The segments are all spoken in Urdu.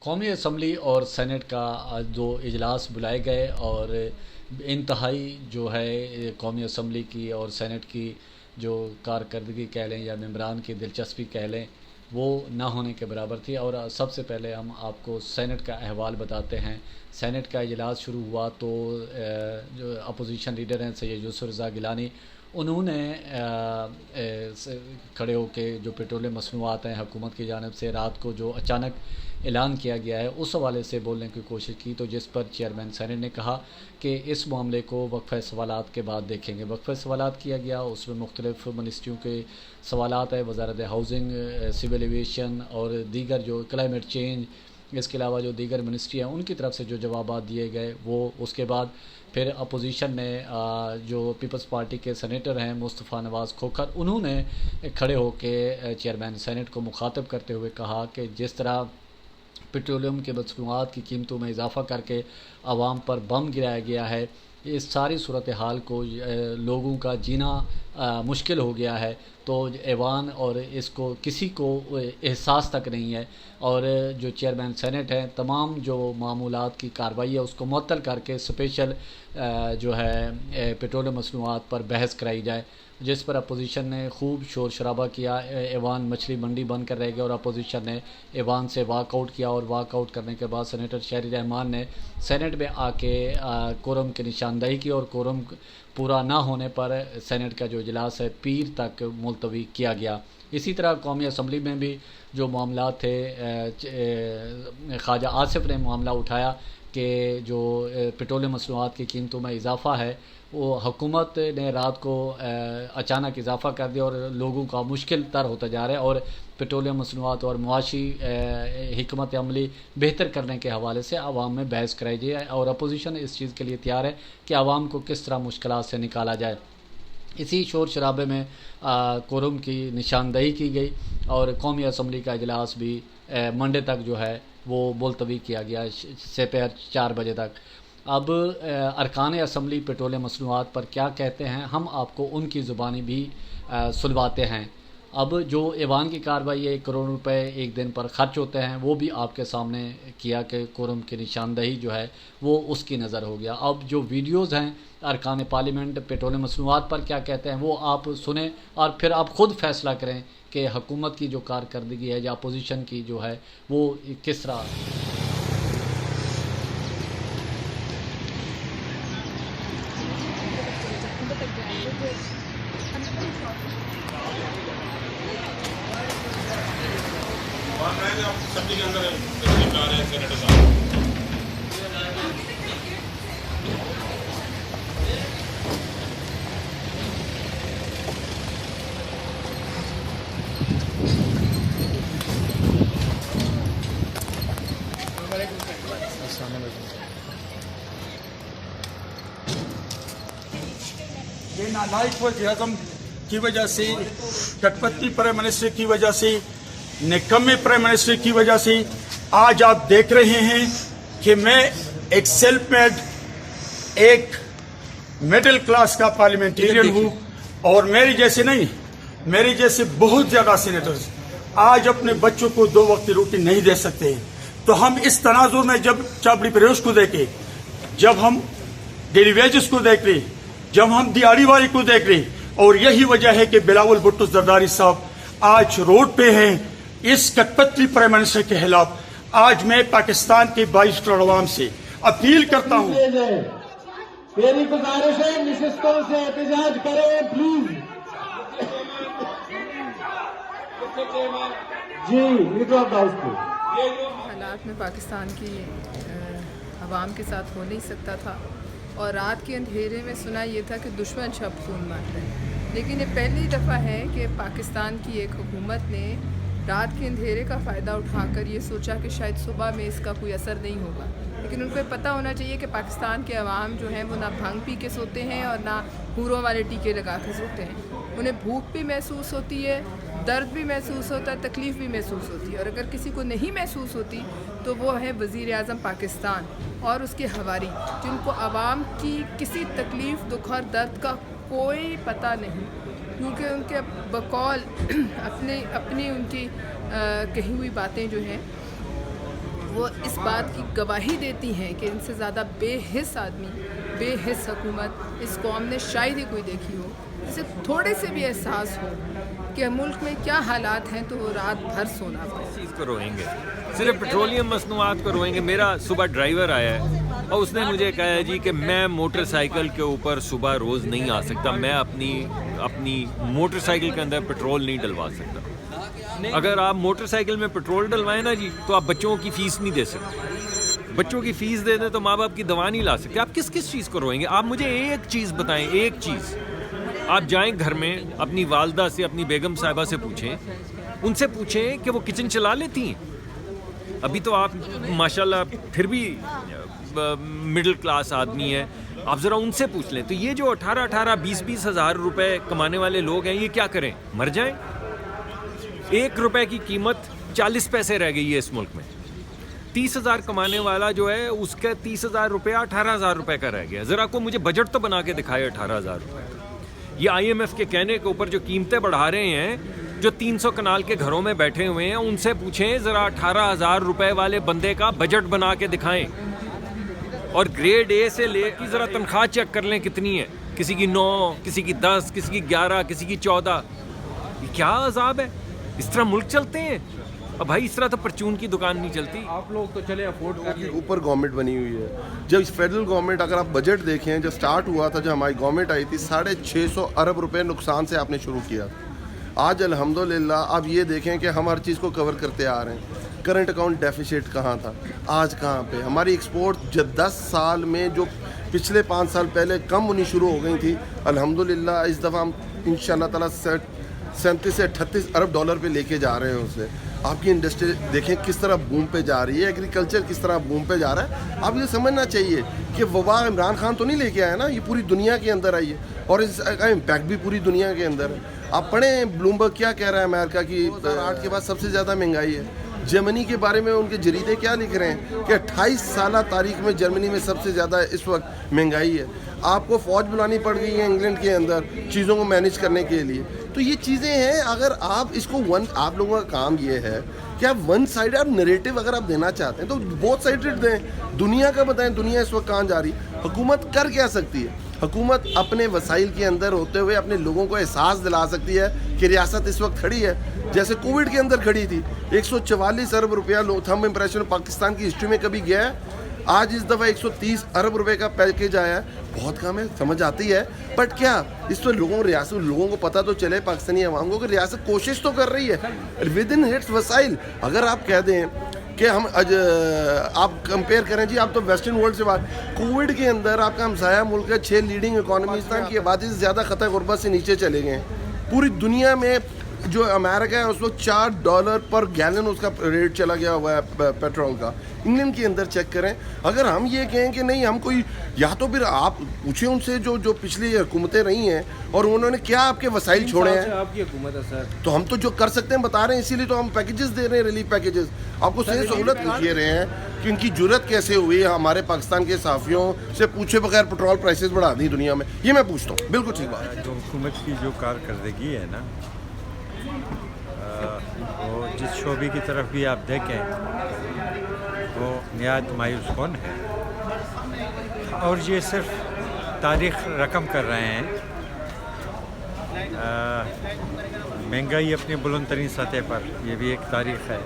قومی اسمبلی اور سینٹ کا آج دو اجلاس بلائے گئے اور انتہائی جو ہے قومی اسمبلی کی اور سینٹ کی جو کارکردگی کہہ لیں یا ممبران کی دلچسپی کہہ لیں وہ نہ ہونے کے برابر تھی۔ اور سب سے پہلے ہم آپ کو سینٹ کا احوال بتاتے ہیں۔ سینٹ کا اجلاس شروع ہوا تو جو اپوزیشن لیڈر ہیں سید یوسف رضا گیلانی، انہوں نے کھڑے ہو کے جو پیٹرولیم مصنوعات ہیں حکومت کی جانب سے رات کو جو اچانک اعلان کیا گیا ہے اس حوالے سے بولنے کی کوشش کی، تو جس پر چیئرمین سینٹ نے کہا کہ اس معاملے کو وقفہ سوالات کے بعد دیکھیں گے۔ وقفہ سوالات کیا گیا، اس میں مختلف منسٹریوں کے سوالات ہیں، وزارت ہاؤسنگ، سول ایویشن اور دیگر جو کلائمیٹ چینج، اس کے علاوہ جو دیگر منسٹری ہیں ان کی طرف سے جو جوابات دیے گئے وہ اس کے بعد پھر اپوزیشن نے جو پیپلز پارٹی کے سینیٹر ہیں مصطفیٰ نواز کھوکھر، انہوں نے کھڑے ہو کے چیئرمین سینٹ کو مخاطب کرتے ہوئے کہا کہ جس طرح پیٹرولیم کے مصنوعات کی قیمتوں میں اضافہ کر کے عوام پر بم گرایا گیا ہے، اس ساری صورتحال کو لوگوں کا جینا مشکل ہو گیا ہے، تو ایوان اور اس کو کسی کو احساس تک نہیں ہے، اور جو چیئرمین سینٹ ہیں تمام جو معمولات کی کارروائی ہے اس کو معطل کر کے اسپیشل جو ہے پیٹرولیم مصنوعات پر بحث کرائی جائے، جس پر اپوزیشن نے خوب شور شرابہ کیا۔ ایوان مچھلی منڈی بند کر رہ گیا اور اپوزیشن نے ایوان سے واک آؤٹ کیا، اور واک آؤٹ کرنے کے بعد سینیٹر شہری رحمان نے سینٹ میں آ کے کورم کی نشاندہی کی، اور کورم پورا نہ ہونے پر سینٹ کا جو اجلاس ہے پیر تک ملتوی کیا گیا۔ اسی طرح قومی اسمبلی میں بھی جو معاملات تھے، خواجہ آصف نے معاملہ اٹھایا کہ جو پیٹرولیم مصنوعات کی قیمتوں میں اضافہ ہے وہ حکومت نے رات کو اچانک اضافہ کر دیا اور لوگوں کا مشکل تر ہوتا جا رہا ہے، اور پیٹرولیم مصنوعات اور معاشی حکمت عملی بہتر کرنے کے حوالے سے عوام میں بحث کرائی جائے، اور اپوزیشن اس چیز کے لیے تیار ہے کہ عوام کو کس طرح مشکلات سے نکالا جائے۔ اسی شور شرابے میں کورم کی نشاندہی کی گئی اور قومی اسمبلی کا اجلاس بھی منڈے تک جو ہے وہ ملتوی کیا گیا، سپہر 4 بجے تک۔ اب ارکان اسمبلی پیٹرولیم مصنوعات پر کیا کہتے ہیں ہم آپ کو ان کی زبانی بھی سنواتے ہیں۔ اب جو ایوان کی کارروائی 1 کروڑ روپے ایک دن پر خرچ ہوتے ہیں وہ بھی آپ کے سامنے کیا کہ کورم کی نشاندہی جو ہے وہ اس کی نظر ہو گیا۔ اب جو ویڈیوز ہیں ارکان پارلیمنٹ پیٹرولیم مصنوعات پر کیا کہتے ہیں وہ آپ سنیں، اور پھر آپ خود فیصلہ کریں کہ حکومت کی جو کارکردگی ہے یا اپوزیشن کی جو ہے وہ کس طرح۔ سبزی کے اندر تشریف لا رہے ہیں سینیٹر صاحب۔ یہ نالائق وزیر اعظم کی وجہ سے، کٹپتی پرائم منسٹر کی وجہ سے، نکمے پرائم منسٹر کی وجہ سے آج آپ دیکھ رہے ہیں کہ میں ایک سیلف میڈ، ایک مڈل کلاس کا پارلیمنٹیرین ہوں، اور میری جیسے نہیں، میری جیسے بہت زیادہ سینیٹرز آج اپنے بچوں کو 2 وقت روٹی نہیں دے سکتے ہیں۔ تو ہم اس تناظر میں جب چابڑی پریوش کو دیکھیں، جب ہم ڈیلی ویجز کو دیکھ رہے، جب ہم دیہڑی والی کو دیکھ رہے، اور یہی وجہ ہے کہ بلاول بھٹو زرداری صاحب آج روڈ پہ ہیں اس کٹپتلی پرائم منسٹر کے خلاف۔ آج میں پاکستان کے 22 کروڑ عوام سے اپیل کرتا ہوں، میری گزارش ہے نشستوں سے احتجاج کریں پلیز۔ جی حالات میں پاکستان کی عوام کے ساتھ ہو نہیں سکتا تھا، اور رات کے اندھیرے میں سنا یہ تھا کہ دشمن شب خون مار رہے ہیں، لیکن یہ پہلی دفعہ ہے کہ پاکستان کی ایک حکومت نے رات کے اندھیرے کا فائدہ اٹھا کر یہ سوچا کہ شاید صبح میں اس کا کوئی اثر نہیں ہوگا، لیکن ان کو یہ پتہ ہونا چاہیے کہ پاکستان کے عوام جو ہیں وہ نہ بھنگ پی کے سوتے ہیں اور نہ حوروں والے ٹیکے لگا کے سوتے ہیں، انہیں بھوک بھی محسوس ہوتی ہے، درد بھی محسوس ہوتا ہے، تکلیف بھی محسوس ہوتی ہے، اور اگر کسی کو نہیں محسوس ہوتی تو وہ ہے وزیر اعظم پاکستان اور اس کے حواری، جن کو عوام کی کسی تکلیف، دکھ اور درد کا کوئی پتہ نہیں، کیونکہ ان کے بقول اپنی ان کی کہی ہوئی باتیں جو ہیں وہ اس بات کی گواہی دیتی ہیں کہ ان سے زیادہ بے حس آدمی، بے حس حکومت اس قوم نے شاید ہی کوئی دیکھی ہو، جسے تھوڑے سے بھی احساس ہو کہ ملک میں کیا حالات ہیں تو وہ رات بھر سونا پڑے. چیز کو روئیں گے، صرف پیٹرولیم مصنوعات کو روئیں گے. میرا صبح ڈرائیور آیا ہے اور اس نے مجھے کہا ہے جی کہ میں موٹر سائیکل کے اوپر صبح روز نہیں آ سکتا، میں اپنی موٹر سائیکل کے اندر پیٹرول نہیں ڈلوا سکتا. اگر آپ موٹر سائیکل میں پیٹرول ڈلوائیں نا جی تو آپ بچوں کی فیس نہیں دے سکتے. بچوں کی فیس دے دیں تو ماں باپ کی دوا نہیں لا سکتے. آپ کس چیز کو روئیں گے؟ آپ مجھے ایک چیز بتائیں، ایک چیز. آپ جائیں گھر میں اپنی والدہ سے، اپنی بیگم صاحبہ سے پوچھیں، ان سے پوچھیں کہ وہ کچن چلا لیتی ہیں. ابھی تو آپ ماشاءاللہ پھر بھی مڈل کلاس آدمی ہیں، آپ ذرا ان سے پوچھ لیں. تو یہ جو 18 20 ہزار روپے کمانے والے لوگ ہیں، یہ کیا کریں؟ مر جائیں. 1 روپے کی قیمت 40 پیسے رہ گئی ہے اس ملک میں. 30,000 کمانے والا جو ہے اس کا 30,000 روپیہ 18,000 روپے کا رہ گیا. ذرا کو مجھے بجٹ تو بنا کے دکھائے 18,000 روپے. یہ IMF کے کہنے کے اوپر جو قیمتیں بڑھا رہے ہیں، جو 300 کنال کے گھروں میں بیٹھے ہوئے ہیں، ان سے پوچھیں ذرا 18,000 روپے والے بندے کا بجٹ بنا کے دکھائیں. اور گریڈ A سے لے کے ذرا تنخواہ چیک کر لیں کتنی ہے. کسی کی 9، کسی کی 10، کسی کی 11، کسی کی 14. یہ کیا عذاب ہے؟ اس طرح ملک چلتے ہیں؟ اب بھائی اس طرح تو پرچون کی دکان نہیں چلتی. آپ لوگ تو چلے افورڈ کر کے اوپر گورنمنٹ بنی ہوئی ہے. جب فیڈرل گورنمنٹ، اگر آپ بجٹ دیکھیں، جب سٹارٹ ہوا تھا، جب ہماری گورنمنٹ آئی تھی، 650 ارب روپے نقصان سے آپ نے شروع کیا. آج الحمدللہ آپ یہ دیکھیں کہ ہم ہر چیز کو کور کرتے آ رہے ہیں. کرنٹ اکاؤنٹ ڈیفیسٹ کہاں تھا، آج کہاں پہ. ہماری ایکسپورٹ 10 سال میں جو پچھلے 5 سال پہلے کم ہونی شروع ہو گئی تھی، الحمدللہ اس دفعہ ہم انشاءاللہ تعالیٰ 37 سے 38 ارب ڈالر پہ لے کے جا رہے ہیں اسے. آپ کی انڈسٹری دیکھیں کس طرح بوم پہ جا رہی ہے، ایگریکلچر کس طرح بوم پہ جا رہا ہے. آپ یہ سمجھنا چاہیے کہ وبا عمران خان تو نہیں لے کے آیا نا، یہ پوری دنیا کے اندر آئی ہے اور اس کا امپیکٹ بھی پوری دنیا کے اندر ہے. آپ پڑھیں بلومبرگ کیا کہہ رہا ہے، امریکہ کی 2008 کے بعد سب سے زیادہ مہنگائی ہے. جرمنی کے بارے میں ان کے جریدے کیا لکھ رہے ہیں کہ 28 سالہ تاریخ میں جرمنی میں سب سے زیادہ اس وقت مہنگائی ہے. آپ کو فوج بلانی پڑ گئی ہے انگلینڈ کے اندر چیزوں کو مینیج کرنے کے لیے. تو یہ چیزیں ہیں. اگر آپ اس کو آپ لوگوں کا کام یہ ہے کہ آپ ون سائڈ آپ نریٹو اگر آپ دینا چاہتے ہیں تو بہت سائڈڈ دیں. دنیا کا بتائیں دنیا اس وقت کہاں جا رہی. حکومت کر کیا سکتی ہے؟ حکومت اپنے وسائل کے اندر ہوتے ہوئے اپنے لوگوں کو احساس دلا سکتی ہے کہ ریاست اس وقت کھڑی ہے جیسے کووڈ کے اندر کھڑی تھی. 144 ارب روپیہ تھم امپریشن پاکستان کی ہسٹری میں کبھی گیا ہے. آج اس دفعہ 130 ارب روپے کا پیکیج آیا ہے. بہت کم ہے، سمجھ آتی ہے، بٹ کیا اس پہ لوگوں کو پتہ تو چلے، پاکستانی عوام کو، کہ ریاست کوشش تو کر رہی ہے ود ان ہٹس وسائل. اگر آپ کہہ دیں کہ ہم آپ کمپیئر کریں جی، آپ تو ویسٹرن ورلڈ سے بات، کووڈ کے اندر آپ کا ہمسایہ ملک ہے 6 لیڈنگ اکانومیز کی آبادی سے زیادہ خطۂ غربت سے نیچے چلے گئے ہیں. پوری دنیا میں جو امریکہ ہے اس وقت $4 پر گیلن اس کا ریٹ چلا گیا ہوا ہے پیٹرول کا. انگلینڈ کے اندر چیک کریں. اگر ہم یہ کہیں کہ نہیں ہم کوئی، یا تو پھر آپ پوچھیں ان سے جو پچھلی حکومتیں رہی ہیں اور انہوں نے کیا آپ کے وسائل چھوڑے ہیں. آپ کی حکومت ہے سر، تو ہم تو جو کر سکتے ہیں بتا رہے ہیں، اسی لیے تو ہم پیکیجز دے رہے ہیں، ریلیف پیکیجز. آپ کو صحیح سہولت پوچھ رہے ہیں کہ ان کی جرت کیسے ہوئی ہمارے پاکستان کے صحافیوں سے پوچھے بغیر پیٹرول پرائسز بڑھا دی دنیا میں. یہ میں پوچھتا ہوں. بالکل ٹھیک بات ہے. جو حکومت کی جو کارکردگی ہے نا، وہ جس شعبے کی طرف بھی آپ دیکھیں وہ نہایت مایوس کن ہے. اور یہ صرف تاریخ رقم کر رہے ہیں. مہنگائی اپنی بلند ترین سطح پر، یہ بھی ایک تاریخ ہے.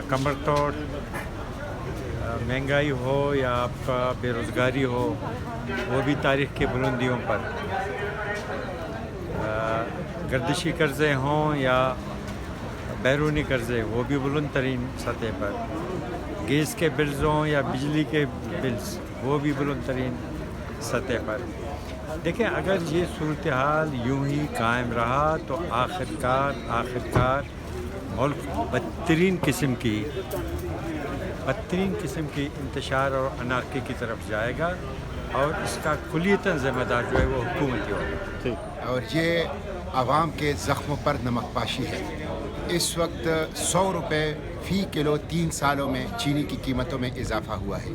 کمر توڑ مہنگائی ہو یا آپ کا بے روزگاری ہو، وہ بھی تاریخ کی بلندیوں پر. گردشی قرضے ہوں یا بیرونی قرضے، وہ بھی بلند ترین سطح پر. گیس کے بلز ہوں یا بجلی کے بلز، وہ بھی بلند ترین سطح پر. دیکھیں اگر یہ صورتحال یوں ہی قائم رہا تو آخرکار ملک بدترین قسم کی انتشار اور انارکی کی طرف جائے گا، اور اس کا کلیتاً ذمہ دار جو ہے وہ حکومت ہی ہوگی. اور یہ عوام کے زخموں پر نمک پاشی ہے. اس وقت 100 روپے فی کلو 3 سالوں میں چینی کی قیمتوں میں اضافہ ہوا ہے.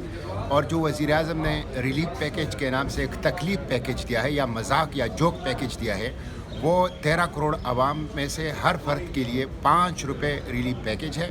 اور جو وزیر اعظم نے ریلیف پیکیج کے نام سے ایک تکلیف پیکیج دیا ہے یا مذاق یا جوک پیکیج دیا ہے، وہ 13 کروڑ عوام میں سے ہر فرد کے لیے 5 روپے ریلیف پیکیج ہے.